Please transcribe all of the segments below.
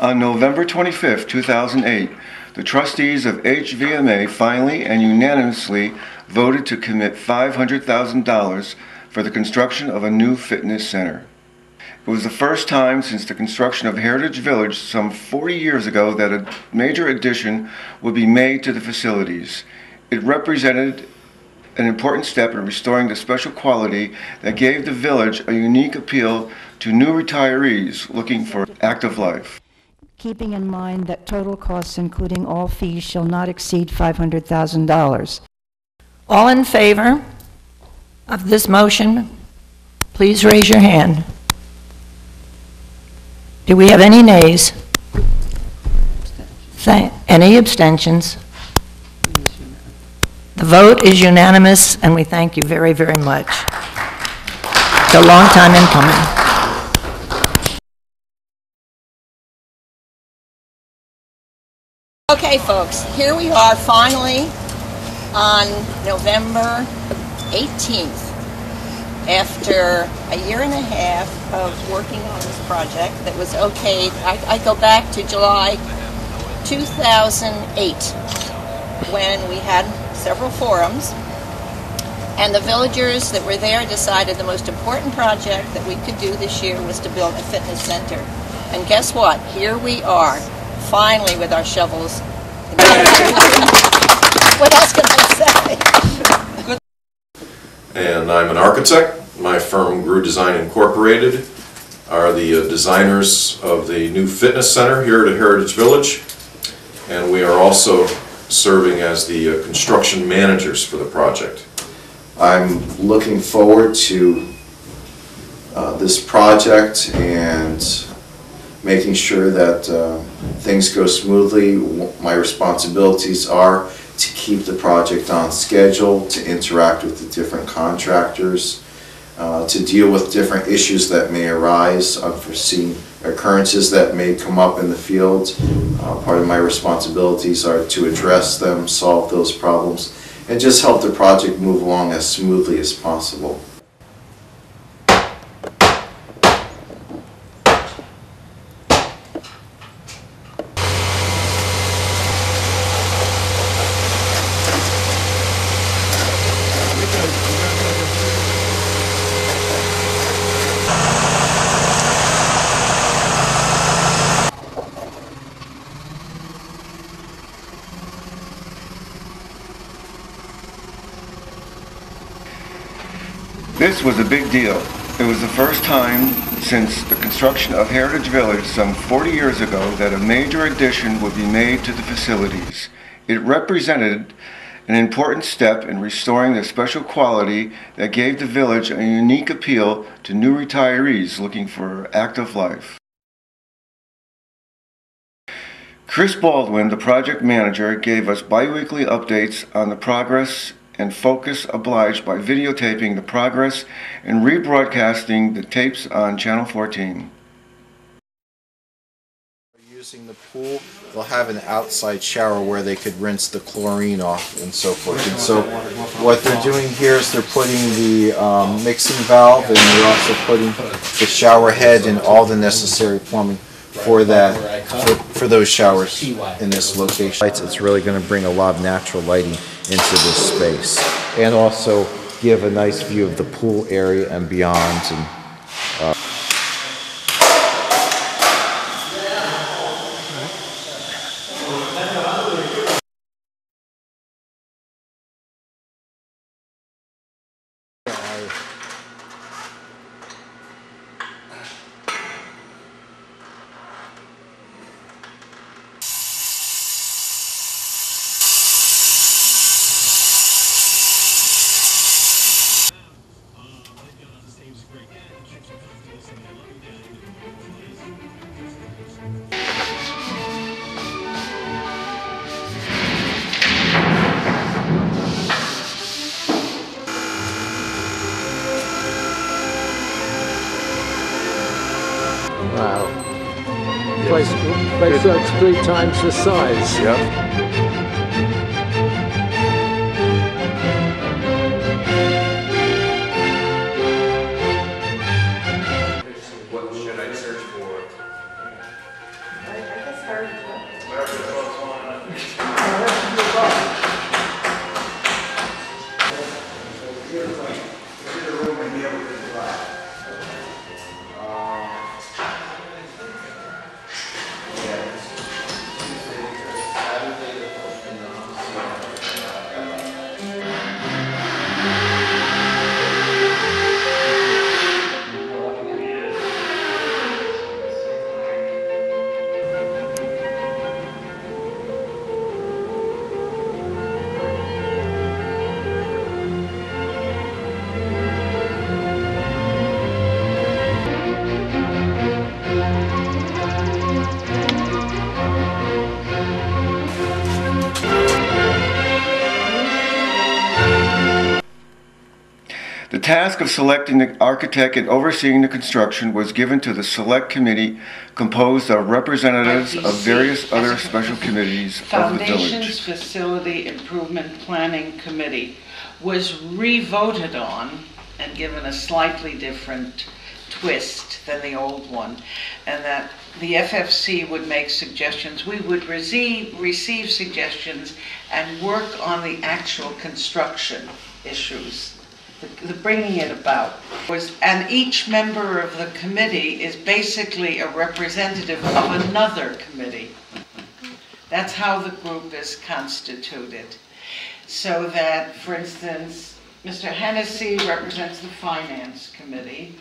On November 25, 2008, the trustees of HVMA finally and unanimously voted to commit $500,000 for the construction of a new fitness center. It was the first time since the construction of Heritage Village some 40 years ago that a major addition would be made to the facilities. It represented an important step in restoring the special quality that gave the village a unique appeal to new retirees looking for active life. Keeping in mind that total costs, including all fees, shall not exceed $500,000. All in favor of this motion, please raise your hand. Do we have any nays? Any abstentions? The vote is unanimous, and we thank you very, very much. It's a long time in coming. Okay, folks, here we are finally on November 18th. After a year and a half of working on this project that was okayed, I go back to July 2008 when we had several forums, and the villagers that were there decided the most important project that we could do this year was to build a fitness center. And guess what? Here we are, finally, with our shovels. What else can I say? And I'm an architect. My firm, Grew Design Incorporated, are the designers of the new fitness center here at Heritage Village, and we are also serving as the construction managers for the project. I'm looking forward to this project and making sure that things go smoothly. My responsibilities are to keep the project on schedule, to interact with the different contractors, to deal with different issues that may arise, unforeseen occurrences that may come up in the field. Part of my responsibilities are to address them, solve those problems, and just help the project move along as smoothly as possible. This was a big deal. It was the first time since the construction of Heritage Village some 40 years ago that a major addition would be made to the facilities. It represented an important step in restoring the special quality that gave the village a unique appeal to new retirees looking for active life. Chris Baldwin, the project manager, gave us bi-weekly updates on the progress and focus obliged by videotaping the progress and rebroadcasting the tapes on Channel 14. Using the pool, they'll have an outside shower where they could rinse the chlorine off and so forth. And so what they're doing here is they're putting the mixing valve, and they're also putting the shower head and all the necessary plumbing for that, for those showers in this location. It's really going to bring a lot of natural lighting into this space, and also give a nice view of the pool area and beyond. And Wow. Place like 3 times the size. Yep. What should I search for? task of selecting the architect and overseeing the construction was given to the select committee composed of representatives of various other special committees of the Foundations village. Facility Improvement Planning Committee was re-voted on and given a slightly different twist than the old one, and that the FFC would make suggestions. We would receive suggestions and work on the actual construction issues, the bringing it about. And each member of the committee is basically a representative of another committee. That's how the group is constituted. So that, for instance, Mr. Hennessy represents the Finance Committee.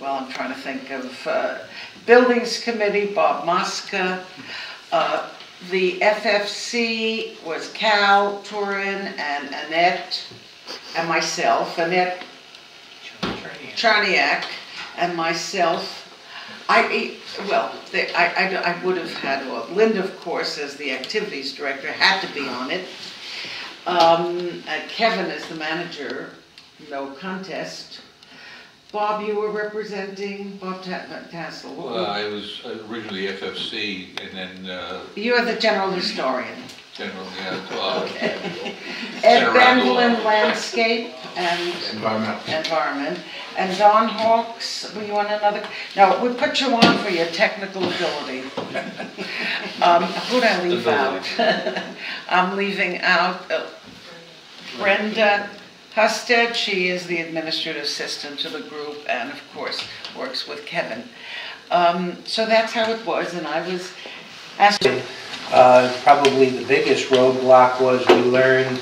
Well, I'm trying to think of Buildings Committee, Bob Mosca. The FFC was Cal, Turin, and Annette, and myself, Annette Charniak, and myself. I would have had, well, Linda, of course, as the activities director, had to be on it. Kevin is the manager, no contest. Bob, you were representing Bob Tassel. Well, I was originally FFC, and then You are the general historian. general, yeah. Okay. Ed Bendlin, landscape and environment. And Don Hawks, were you on another? No, we put you on for your technical ability. Who'd I leave out? I'm leaving out Brenda Husted. She is the administrative assistant to the group and, of course, works with Kevin. So that's how it was, and I was asked. Probably the biggest roadblock was we learned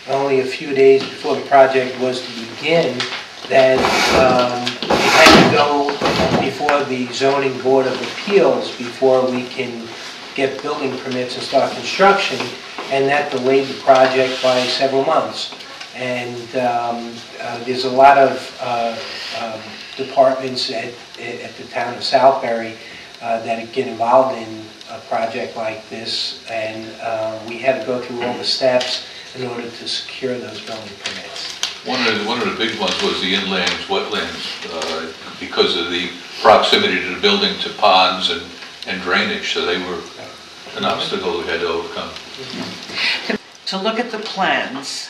only a few days before the project was to begin that it had to go before the Zoning Board of Appeals before we can get building permits and start construction, and that delayed the project by several months. And there's a lot of departments at the town of Southbury that get involved in a project like this, and we had to go through all the steps in order to secure those building permits. One of the big ones was the inland wetlands, because of the proximity to the building to ponds and drainage, so they were an obstacle we had to overcome. To look at the plans,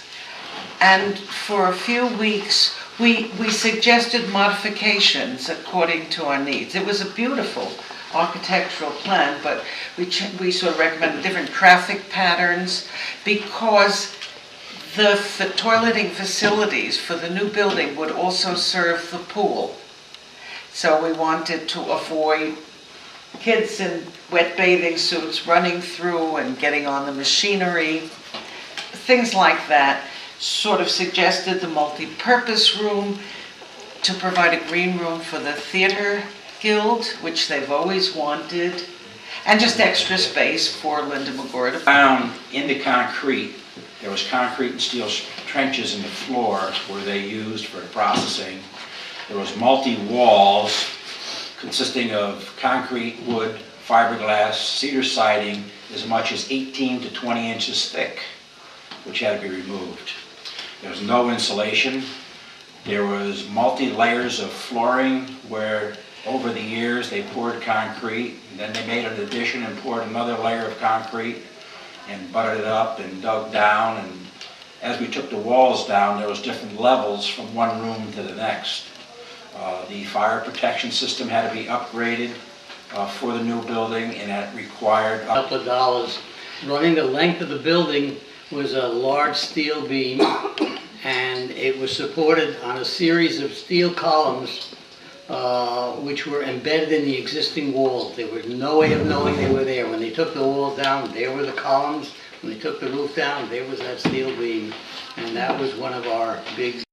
and for a few weeks we suggested modifications according to our needs. It was a beautiful architectural plan, but we sort of recommended different traffic patterns because the toileting facilities for the new building would also serve the pool. So we wanted to avoid kids in wet bathing suits running through and getting on the machinery, things like that. Sort of suggested the multi-purpose room to provide a green room for the theater guild, which they've always wanted, and just extra space for Linda McGorda. Down in the concrete, there was concrete and steel trenches in the floor where they used for processing. There was multi-walls consisting of concrete, wood, fiberglass, cedar siding as much as 18 to 20 inches thick, which had to be removed. There was no insulation. There was multi-layers of flooring where over the years they poured concrete, and then they made an addition and poured another layer of concrete and buttered it up and dug down, and as we took the walls down there was different levels from one room to the next. The fire protection system had to be upgraded for the new building, and that required a couple of dollars. Running the length of the building was a large steel beam, and it was supported on a series of steel columns which were embedded in the existing walls. There was no way of knowing they were there. When they took the walls down, there were the columns. When they took the roof down, there was that steel beam, and that was one of our big...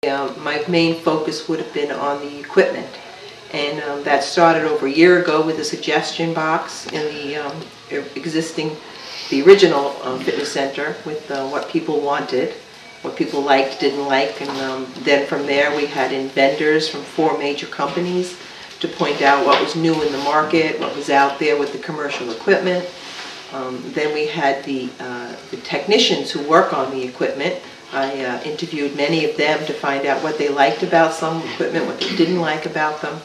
My main focus would have been on the equipment, and that started over a year ago with a suggestion box in the the original fitness center with what people wanted, what people liked, didn't like, and then from there we had in vendors from 4 major companies to point out what was new in the market, what was out there with the commercial equipment. Then we had the technicians who work on the equipment I interviewed many of them to find out what they liked about some equipment, what they didn't like about them.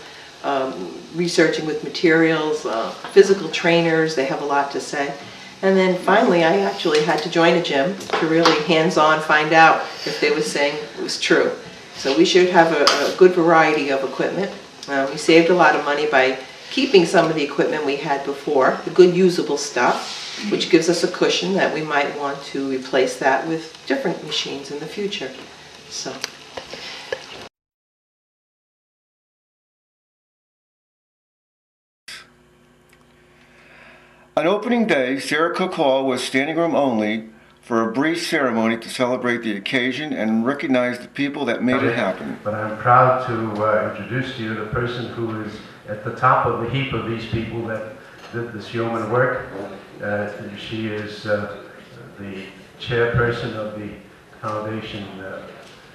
Researching with materials, physical trainers, they have a lot to say. And then finally, I actually had to join a gym to really hands-on find out if they were saying it was true. So we should have a good variety of equipment. We saved a lot of money by keeping some of the equipment we had before, the good usable stuff, which gives us a cushion that we might want to replace that with different machines in the future. So. On opening day, Sarah Cook Hall was standing room only for a brief ceremony to celebrate the occasion and recognize the people that made it happen. But I'm proud to introduce to you the person who is at the top of the heap of these people that did this yeoman work. She is the chairperson of the Foundation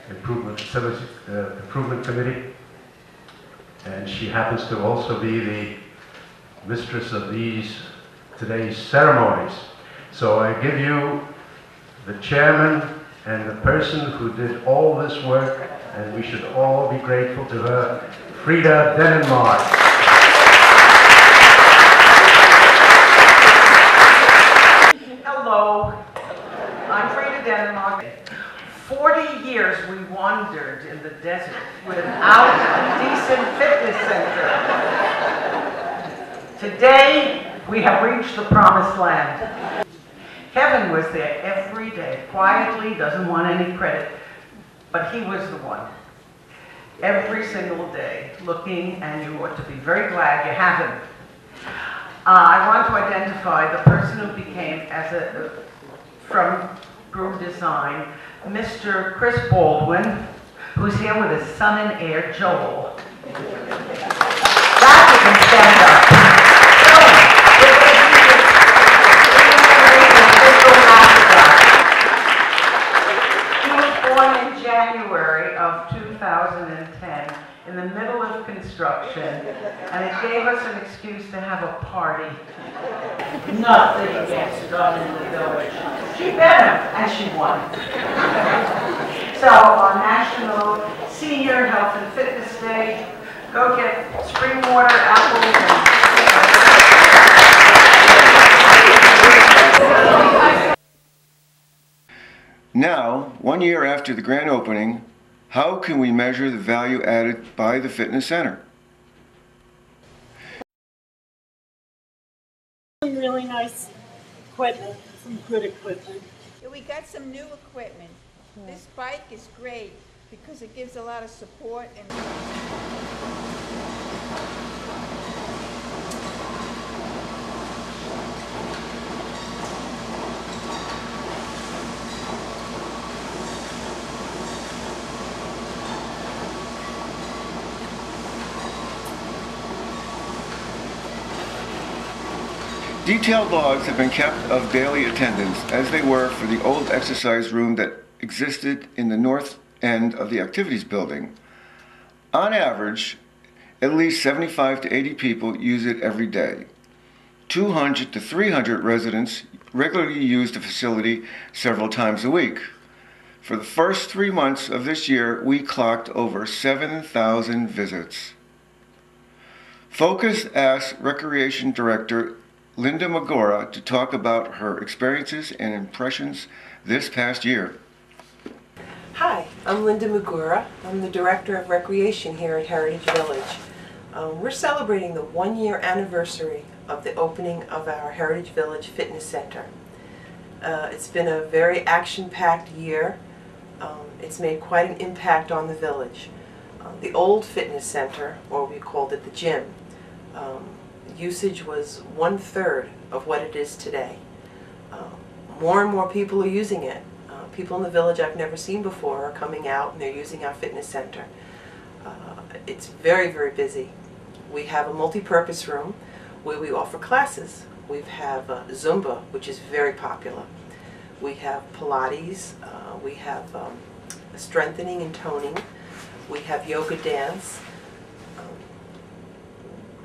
Improvement Committee, and she happens to also be the mistress of today's ceremonies. So I give you the chairman and the person who did all this work, and we should all be grateful to her, Frida Denenmark. Hello, I'm Frida Denenmark. 40 years we wandered in the desert without a decent fitness center. Today, we have reached the promised land. Kevin was there every day, quietly, doesn't want any credit, but he was the one. Every single day, looking, and you ought to be very glad you have him. I want to identify the person who became, from Groom Design, Mr. Chris Baldwin, who's here with his son and heir, Joel. That you can stand up. He was born in January of 2010 in the middle of construction, and it gave us an excuse to have a party. Nothing gets done in the village. She met him, and she won. So on National Senior Health and Fitness Day, go get spring water, apples, and now, 1 year after the grand opening, how can we measure the value added by the fitness center? Some really nice equipment, some good equipment. Yeah, we got some new equipment. This bike is great because it gives a lot of support and Detailed logs have been kept of daily attendance, as they were for the old exercise room that existed in the north end of the activities building. On average, at least 75 to 80 people use it every day. 200 to 300 residents regularly use the facility several times a week. For the first 3 months of this year, we clocked over 7,000 visits. Focus asked Recreation Director Linda Magora to talk about her experiences and impressions this past year. Hi, I'm Linda Magura. I'm the Director of Recreation here at Heritage Village. We're celebrating the 1-year anniversary of the opening of our Heritage Village Fitness Center. It's been a very action-packed year. It's made quite an impact on the village. The old fitness center, or we called it the gym, usage was 1/3 of what it is today. More and more people are using it. People in the village I've never seen before are coming out and they're using our fitness center. It's very, very busy. We have a multi-purpose room where we offer classes. We have Zumba, which is very popular. We have Pilates. We have strengthening and toning. We have yoga dance.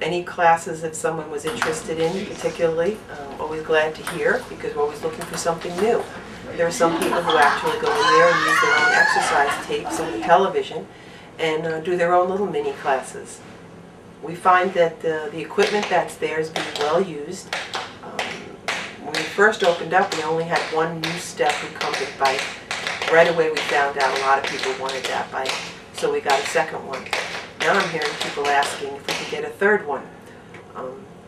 Any classes that someone was interested in particularly, always glad to hear because we're always looking for something new. There are some people who actually go in there and use their own exercise tapes on the television and do their own little mini classes. We find that the equipment that's there is being well used. When we first opened up, we only had one new step recumbent bike. Right away we found out a lot of people wanted that bike, so we got a second one. Now I'm hearing people asking if we could get a third one.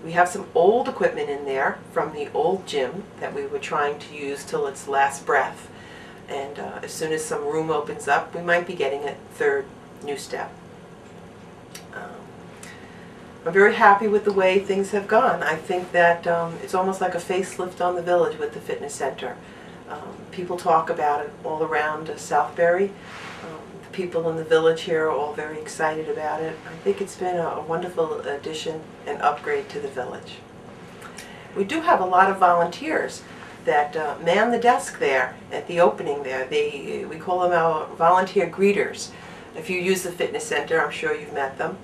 We have some old equipment in there from the old gym that we were trying to use till its last breath. And as soon as some room opens up, we might be getting a third new step. I'm very happy with the way things have gone. I think that it's almost like a facelift on the village with the fitness center. People talk about it all around Southbury. The people in the village here are all very excited about it. I think it's been a wonderful addition and upgrade to the village. We do have a lot of volunteers that man the desk there at the opening there. We call them our volunteer greeters. If you use the fitness center, I'm sure you've met them.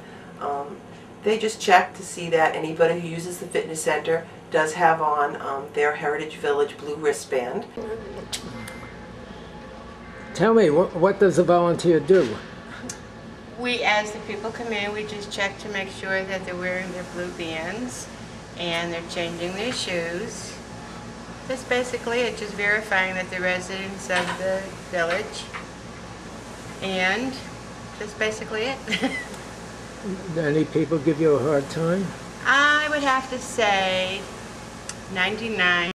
They just check to see that anybody who uses the fitness center does have on their Heritage Village blue wristband. Tell me, what does a volunteer do? We, as the people come in, we just check to make sure that they're wearing their blue bands and they're changing their shoes. That's basically it, just verifying that they're residents of the village. And that's basically it. Any people give you a hard time? I would have to say 99.